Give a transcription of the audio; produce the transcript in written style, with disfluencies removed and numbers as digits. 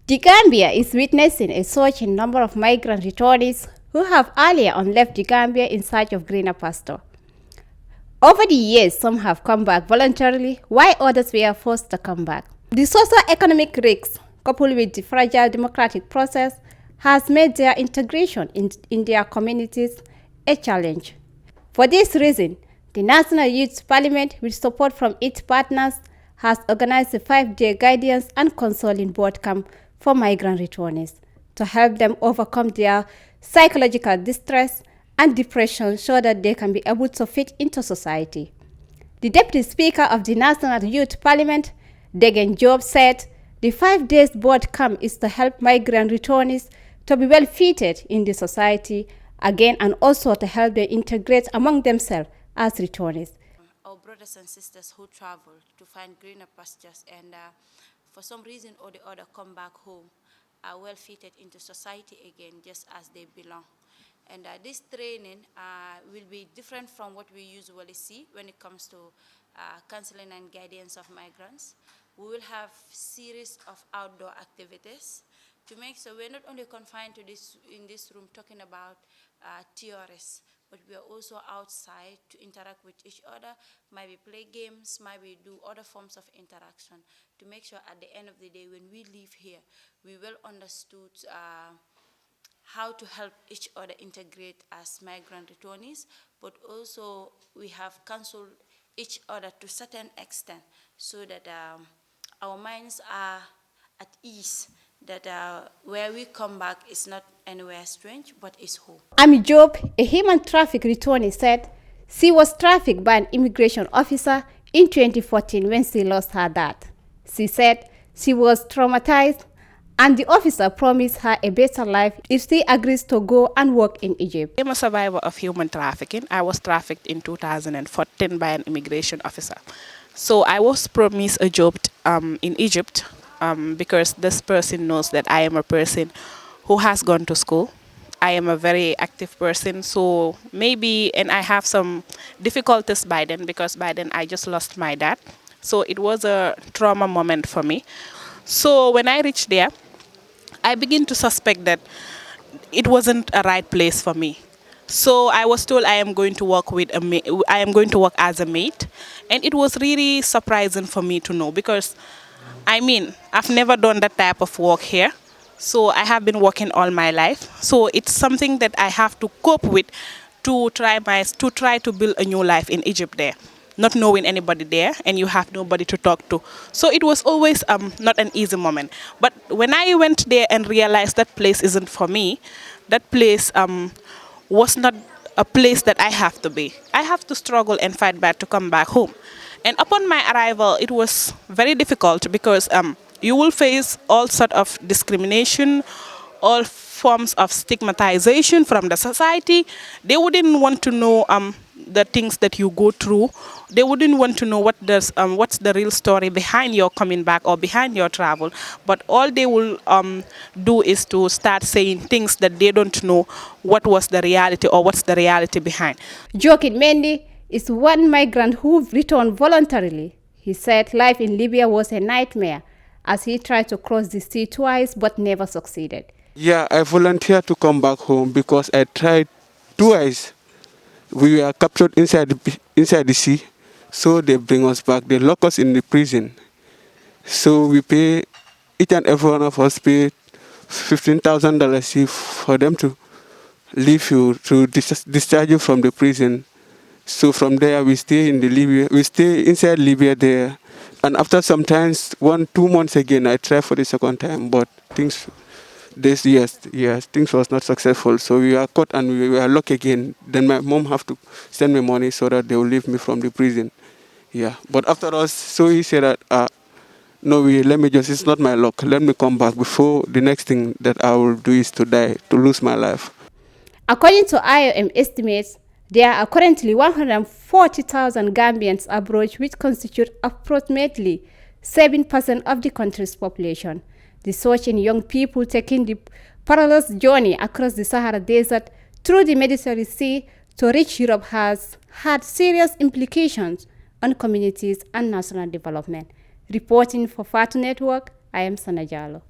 The Gambia is witnessing a surge in number of migrant returnees who have earlier on left the Gambia in search of greener pasture. Over the years, some have come back voluntarily, while others were forced to come back. The socio-economic risks, coupled with the fragile democratic process, has made their integration in their communities a challenge. For this reason, the National Youth Parliament, with support from its partners, has organized a 5-day guidance and counseling boot camp for migrant returnees to help them overcome their psychological distress and depression so that they can be able to fit into society. The Deputy Speaker of the National Youth Parliament, Degen Job, said the 5 days boot camp is to help migrant returnees to be well fitted in the society again and also to help them integrate among themselves as returnees. Our brothers and sisters who travel to find greener pastures and for some reason or the other come back home are well fitted into society again just as they belong. And this training will be different from what we usually see when it comes to counseling and guidance of migrants. We will have series of outdoor activities to make sure we're not only confined to this in this room talking about theories, but we are also outside to interact with each other, maybe play games, maybe do other forms of interaction to make sure at the end of the day when we leave here, we well understood how to help each other integrate as migrant returnees, but also we have counseled each other to a certain extent so that our minds are at ease, that where we come back is not anywhere strange, but is home. Ami Job, a human traffic returnee, said she was trafficked by an immigration officer in 2014 when she lost her dad. She said she was traumatized and the officer promised her a better life if she agrees to go and work in Egypt. I'm a survivor of human trafficking. I was trafficked in 2014 by an immigration officer. So I was promised a job in Egypt because this person knows that I am a person who has gone to school. I am a very active person, so maybe, and I have some difficulties by then because by then I just lost my dad. So it was a trauma moment for me. So when I reached there, I began to suspect that it wasn't a right place for me. So I was told I am going to work I am going to work as a maid, and it was really surprising for me to know because I mean I've never done that type of work here. So I have been working all my life. So it's something that I have to cope with to try to build a new life in Egypt there, not knowing anybody there, and you have nobody to talk to. So it was always not an easy moment. But when I went there and realized that place isn't for me, that place was not a place that I have to be. I have to struggle and fight back to come back home. And upon my arrival, it was very difficult because you will face all sort of discrimination, all forms of stigmatization from the society. They wouldn't want to know the things that you go through. They wouldn't want to know what's the real story behind your coming back or behind your travel. But all they will do is to start saying things that they don't know what was the reality or what's the reality behind. Joaquin Mendy is one migrant who returned voluntarily. He said life in Libya was a nightmare as he tried to cross the sea twice but never succeeded. Yeah, I volunteered to come back home because I tried twice. We were captured inside the sea, so they bring us back. They lock us in the prison. So we pay, each and every one of us pay $15,000 for them to leave you, to discharge you from the prison. So from there we stay inside Libya there. And after sometimes 1-2 months again, I tried for the second time, but things was not successful. So we were caught and we were locked again. Then my mom have to send me money so that they will leave me from the prison. Yeah, but after us, so he said that, no, it's not my luck. Let me come back before the next thing that I will do is to die, to lose my life. According to IOM estimates, there are currently 140,000 Gambians abroad, which constitute approximately 7% of the country's population. The surge in young people taking the perilous journey across the Sahara Desert through the Mediterranean Sea to reach Europe has had serious implications on communities and national development. Reporting for Fatu Network, I am Sana Jallo.